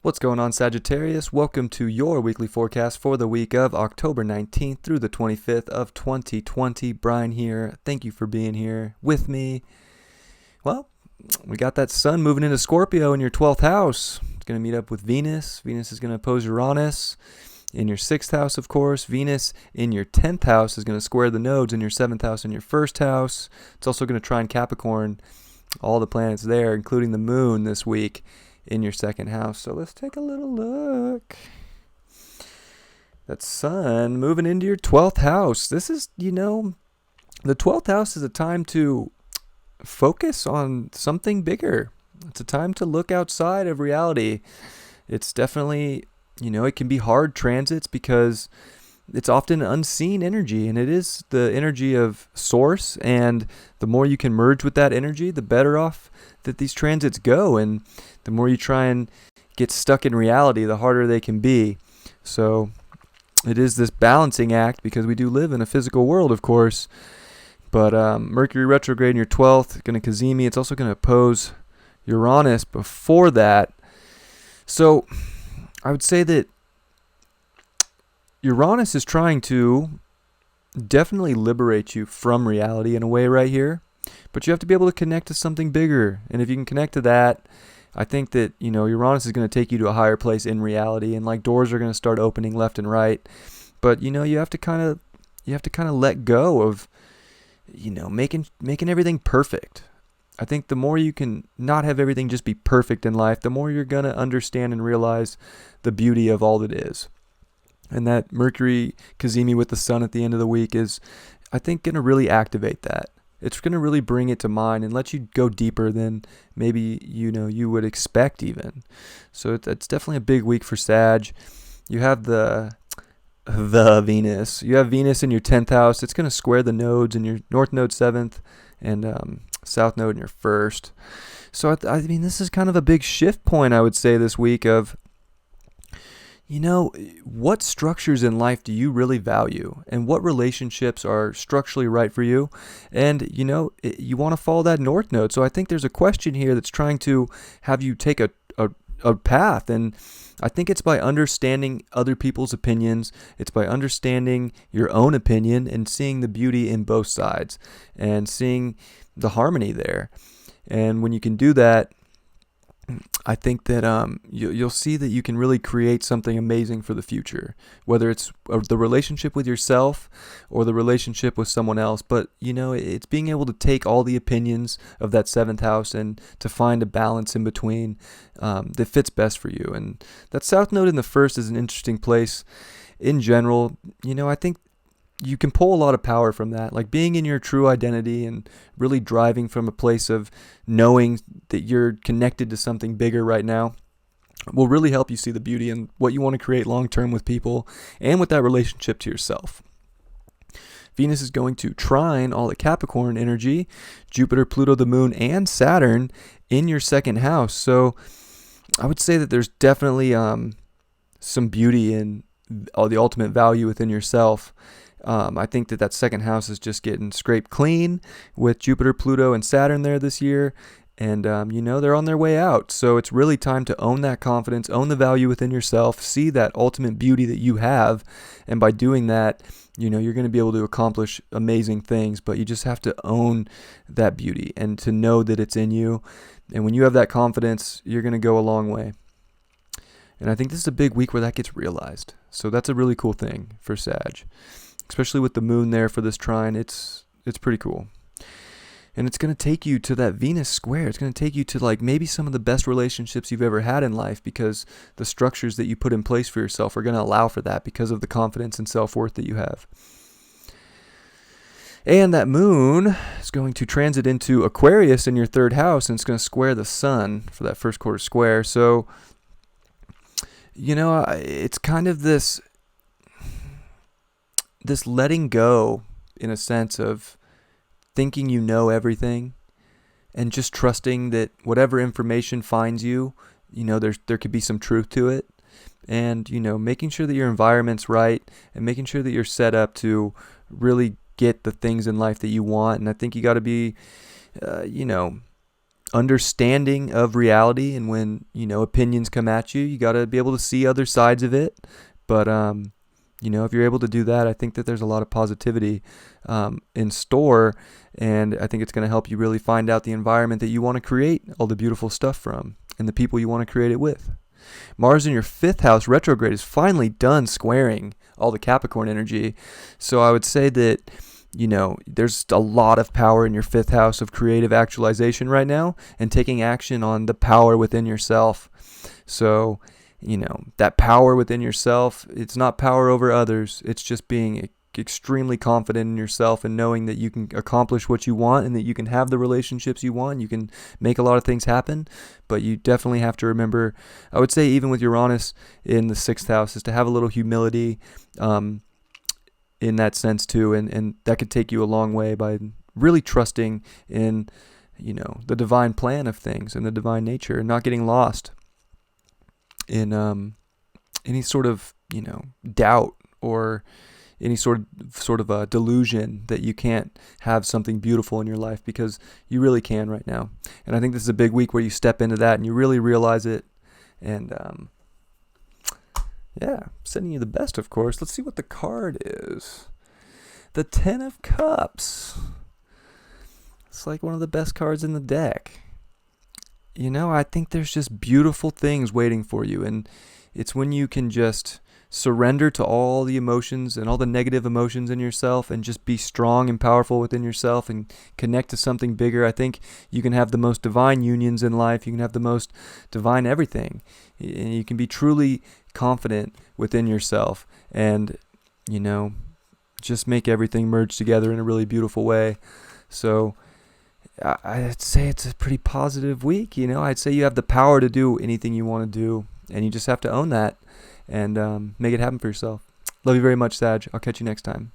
What's going on, Sagittarius? Welcome to your weekly forecast for the week of October 19th through the 25th of 2020. Brian here. Thank you for being here with me. Well, we got that sun moving into Scorpio in your 12th house. It's going to meet up with Venus. Venus is going to oppose Uranus in your 6th house, of course. Venus in your 10th house is going to square the nodes in your 7th house and your 1st house. It's also going to trine Capricorn, all the planets there, including the moon this week in your 2nd house. So let's take a little look. That sun moving into your 12th house. This is, the 12th house is a time to focus on something bigger. It's a time to look outside of reality. It's definitely, it can be hard transits because it's often unseen energy, and it is the energy of source, and the more you can merge with that energy, the better off that these transits go, and the more you try and get stuck in reality, the harder they can be. So it is this balancing act, because we do live in a physical world, of course, but Mercury retrograde in your 12th, going to Cazimi. It's also going to oppose Uranus before that. So I would say that Uranus is trying to definitely liberate you from reality in a way right here, but you have to be able to connect to something bigger. And if you can connect to that, I think that, Uranus is going to take you to a higher place in reality, and like doors are going to start opening left and right. But, you have to kind of let go of, making everything perfect. I think the more you can not have everything just be perfect in life, the more you're going to understand and realize the beauty of all that is. And that Mercury Cazimi with the sun at the end of the week is, I think, going to really activate that. It's going to really bring it to mind and let you go deeper than maybe, you would expect even. So it's definitely a big week for Sag. You have the Venus. You have Venus in your 10th house. It's going to square the nodes in your North Node 7th and South Node in your 1st. So, this is kind of a big shift point, I would say, this week of, what structures in life do you really value, and what relationships are structurally right for you? And, you want to follow that North Node. So I think there's a question here that's trying to have you take a path. And I think it's by understanding other people's opinions. It's by understanding your own opinion and seeing the beauty in both sides and seeing the harmony there. And when you can do that, I think that you'll see that you can really create something amazing for the future, whether it's the relationship with yourself or the relationship with someone else. But, it's being able to take all the opinions of that 7th house and to find a balance in between that fits best for you. And that South Node in the 1st is an interesting place in general. I think you can pull a lot of power from that, like being in your true identity and really driving from a place of knowing that you're connected to something bigger right now will really help you see the beauty in what you want to create long term with people and with that relationship to yourself. Venus is going to trine all the Capricorn energy, Jupiter, Pluto, the moon, and Saturn in your 2nd house. So I would say that there's definitely some beauty in the ultimate value within yourself. I think that 2nd house is just getting scraped clean with Jupiter, Pluto, and Saturn there this year. And, they're on their way out. So it's really time to own that confidence, own the value within yourself, see that ultimate beauty that you have. And by doing that, you're going to be able to accomplish amazing things, but you just have to own that beauty and to know that it's in you. And when you have that confidence, you're going to go a long way. And I think this is a big week where that gets realized. So that's a really cool thing for Sag. Especially with the moon there for this trine, it's pretty cool. And it's going to take you to that Venus square. It's going to take you to like maybe some of the best relationships you've ever had in life, because the structures that you put in place for yourself are going to allow for that because of the confidence and self-worth that you have. And that moon is going to transit into Aquarius in your 3rd house, and it's going to square the sun for that 1st quarter square. So, it's kind of this letting go, in a sense, of thinking you know everything and just trusting that whatever information finds you, there could be some truth to it. And, making sure that your environment's right and making sure that you're set up to really get the things in life that you want. And I think you got to be, understanding of reality, and when opinions come at you, you got to be able to see other sides of it. But if you're able to do that, I think that there's a lot of positivity in store, and I think it's going to help you really find out the environment that you want to create all the beautiful stuff from, and the people you want to create it with. Mars in your 5th house retrograde is finally done squaring all the Capricorn energy. So I would say that, there's a lot of power in your 5th house of creative actualization right now, and taking action on the power within yourself. So, that power within yourself, it's not power over others. It's just being extremely confident in yourself and knowing that you can accomplish what you want, and that you can have the relationships you want. You can make a lot of things happen, but you definitely have to remember, I would say even with Uranus in the 6th house, is to have a little humility in that sense too, and that could take you a long way by really trusting in the divine plan of things and the divine nature, and not getting lost in any sort of doubt or any sort of a delusion that you can't have something beautiful in your life, because you really can right now. And I think this is a big week where you step into that and you really realize it. And sending you the best, of course. Let's see what the card is. The 10 of Cups. It's like one of the best cards in the deck. I think there's just beautiful things waiting for you, and it's when you can just surrender to all the emotions and all the negative emotions in yourself, and just be strong and powerful within yourself and connect to something bigger. I think you can have the most divine unions in life. You can have the most divine everything. And you can be truly confident within yourself, and just make everything merge together in a really beautiful way. So I'd say it's a pretty positive week. I'd say you have the power to do anything you want to do, and you just have to own that and make it happen for yourself. Love you very much, Sag. I'll catch you next time.